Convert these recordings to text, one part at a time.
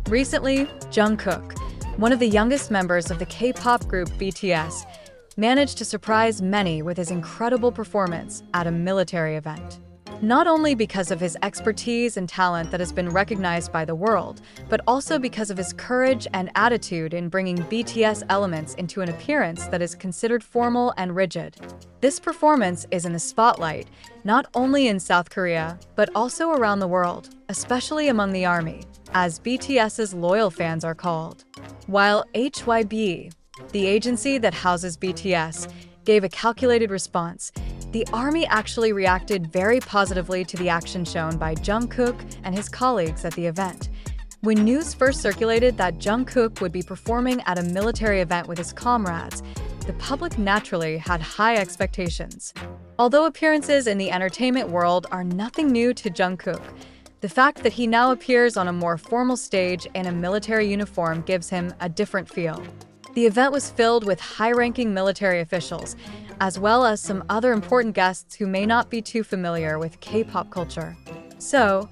Recently, Jungkook, one of the youngest members of the K-pop group BTS, managed to surprise many with his incredible performance at a military event. Not only because of his expertise and talent that has been recognized by the world, but also because of his courage and attitude in bringing BTS elements into an appearance that is considered formal and rigid. This performance is in the spotlight, not only in South Korea, but also around the world, especially among the ARMY, as BTS's loyal fans are called. While HYBE, the agency that houses BTS, gave a calculated response, the ARMY actually reacted very positively to the action shown by Jungkook and his colleagues at the event. When news first circulated that Jungkook would be performing at a military event with his comrades, the public naturally had high expectations. Although appearances in the entertainment world are nothing new to Jungkook, the fact that he now appears on a more formal stage in a military uniform gives him a different feel. The event was filled with high-ranking military officials, as well as some other important guests who may not be too familiar with K-pop culture. So,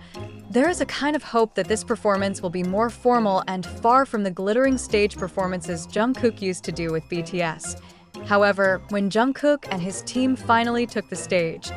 there is a kind of hope that this performance will be more formal and far from the glittering stage performances Jungkook used to do with BTS. However, when Jungkook and his team finally took the stage,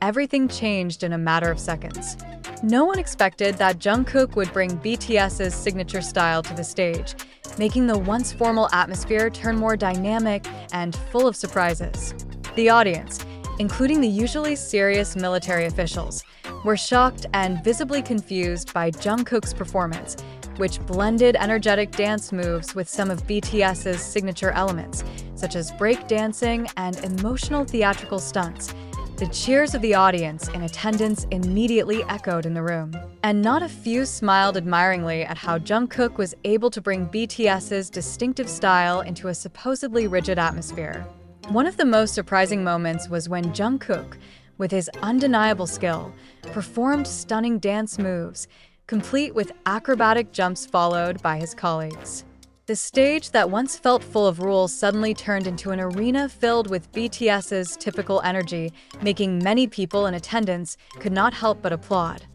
everything changed in a matter of seconds. No one expected that Jungkook would bring BTS's signature style to the stage, making the once formal atmosphere turn more dynamic and full of surprises. The audience, including the usually serious military officials, were shocked and visibly confused by Jungkook's performance, which blended energetic dance moves with some of BTS's signature elements, such as break dancing and emotional theatrical stunts. The cheers of the audience in attendance immediately echoed in the room, and not a few smiled admiringly at how Jungkook was able to bring BTS's distinctive style into a supposedly rigid atmosphere. One of the most surprising moments was when Jungkook, with his undeniable skill, performed stunning dance moves, complete with acrobatic jumps followed by his colleagues. The stage that once felt full of rules suddenly turned into an arena filled with BTS's typical energy, making many people in attendance could not help but applaud.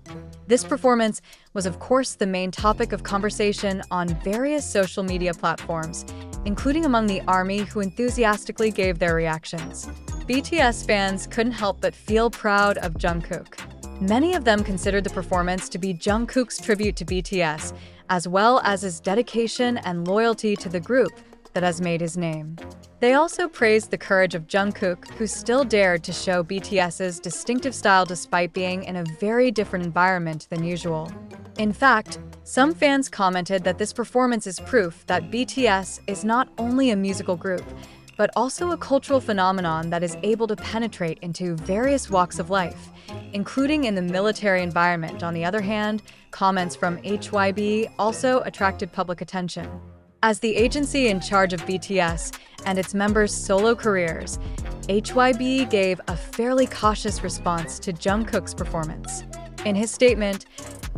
This performance was, of course, the main topic of conversation on various social media platforms, including among the ARMY, who enthusiastically gave their reactions. BTS fans couldn't help but feel proud of Jungkook. Many of them considered the performance to be Jungkook's tribute to BTS, as well as his dedication and loyalty to the group that has made his name. They also praised the courage of Jungkook, who still dared to show BTS's distinctive style despite being in a very different environment than usual. In fact, some fans commented that this performance is proof that BTS is not only a musical group, but also a cultural phenomenon that is able to penetrate into various walks of life, including in the military environment. On the other hand, comments from HYBE also attracted public attention. As the agency in charge of BTS and its members' solo careers, HYBE gave a fairly cautious response to Jungkook's performance. In his statement,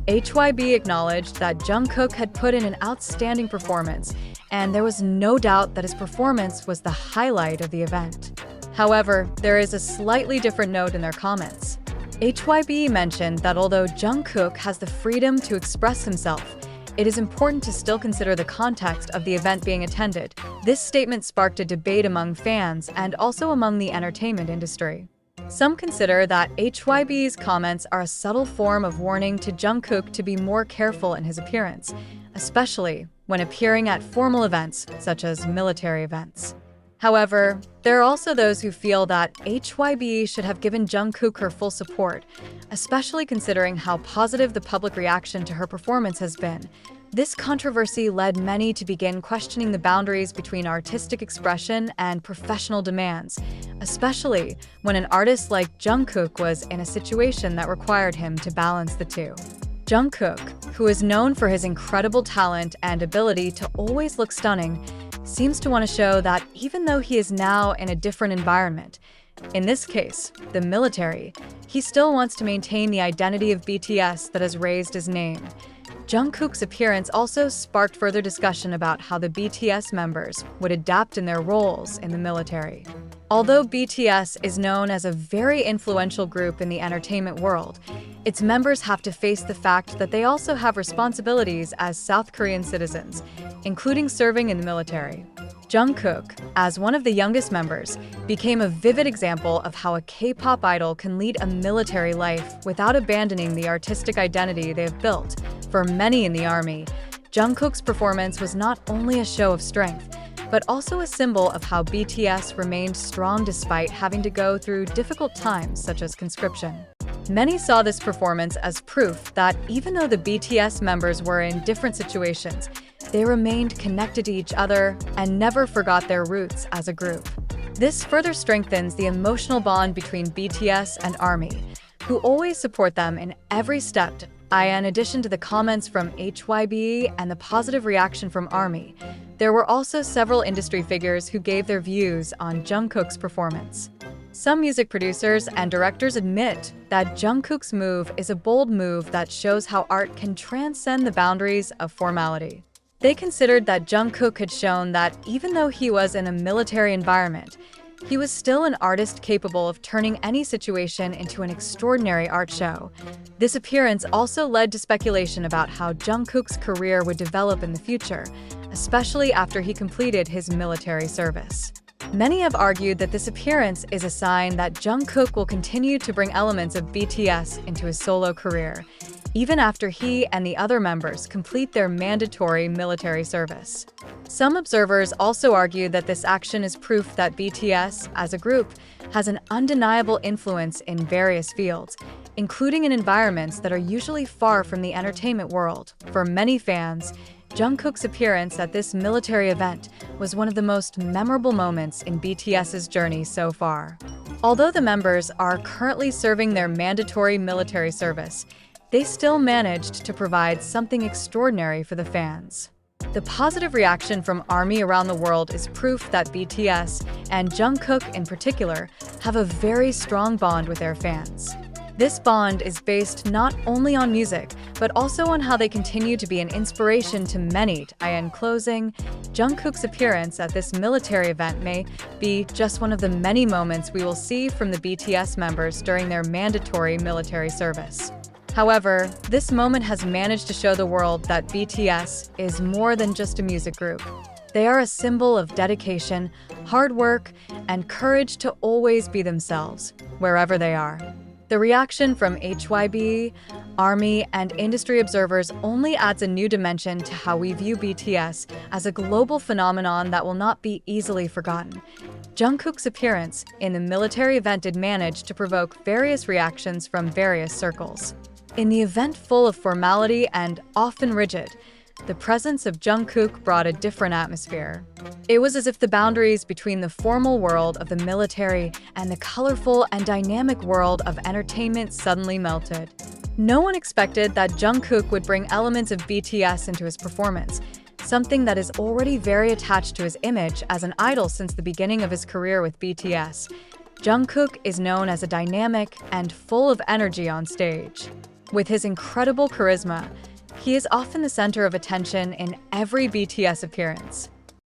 HYBE acknowledged that Jungkook had put in an outstanding performance, and there was no doubt that his performance was the highlight of the event. However, there is a slightly different note in their comments. HYBE mentioned that although Jungkook has the freedom to express himself, it is important to still consider the context of the event being attended. This statement sparked a debate among fans and also among the entertainment industry. Some consider that HYBE's comments are a subtle form of warning to Jungkook to be more careful in his appearance, especially when appearing at formal events such as military events. However, there are also those who feel that HYBE should have given Jungkook her full support, especially considering how positive the public reaction to her performance has been. This controversy led many to begin questioning the boundaries between artistic expression and professional demands, especially when an artist like Jungkook was in a situation that required him to balance the two. Jungkook, who is known for his incredible talent and ability to always look stunning, seems to want to show that even though he is now in a different environment, in this case, the military, he still wants to maintain the identity of BTS that has raised his name. Jungkook's appearance also sparked further discussion about how the BTS members would adapt in their roles in the military. Although BTS is known as a very influential group in the entertainment world, its members have to face the fact that they also have responsibilities as South Korean citizens, including serving in the military. Jungkook, as one of the youngest members, became a vivid example of how a K-pop idol can lead a military life without abandoning the artistic identity they have built. For many in the army, Jungkook's performance was not only a show of strength, but also a symbol of how BTS remained strong despite having to go through difficult times such as conscription. Many saw this performance as proof that even though the BTS members were in different situations, they remained connected to each other and never forgot their roots as a group. This further strengthens the emotional bond between BTS and ARMY, who always support them in every step. In addition to the comments from HYBE and the positive reaction from ARMY, there were also several industry figures who gave their views on Jungkook's performance. Some music producers and directors admit that Jungkook's move is a bold move that shows how art can transcend the boundaries of formality. They considered that Jungkook had shown that even though he was in a military environment, he was still an artist capable of turning any situation into an extraordinary art show. This appearance also led to speculation about how Jungkook's career would develop in the future, especially after he completed his military service. Many have argued that this appearance is a sign that Jungkook will continue to bring elements of BTS into his solo career, even after he and the other members complete their mandatory military service. Some observers also argue that this action is proof that BTS, as a group, has an undeniable influence in various fields, including in environments that are usually far from the entertainment world. For many fans, Jungkook's appearance at this military event was one of the most memorable moments in BTS's journey so far. Although the members are currently serving their mandatory military service, they still managed to provide something extraordinary for the fans. The positive reaction from ARMY around the world is proof that BTS, and Jungkook in particular, have a very strong bond with their fans. This bond is based not only on music, but also on how they continue to be an inspiration to many. In closing, Jungkook's appearance at this military event may be just one of the many moments we will see from the BTS members during their mandatory military service. However, this moment has managed to show the world that BTS is more than just a music group. They are a symbol of dedication, hard work, and courage to always be themselves, wherever they are. The reaction from HYBE, ARMY, and industry observers only adds a new dimension to how we view BTS as a global phenomenon that will not be easily forgotten. Jungkook's appearance in the military event did manage to provoke various reactions from various circles. In the event full of formality and often rigid, the presence of Jungkook brought a different atmosphere. It was as if the boundaries between the formal world of the military and the colorful and dynamic world of entertainment suddenly melted. No one expected that Jungkook would bring elements of BTS into his performance, something that is already very attached to his image as an idol since the beginning of his career with BTS. Jungkook is known as a dynamic and full of energy on stage. With his incredible charisma, he is often the center of attention in every BTS appearance.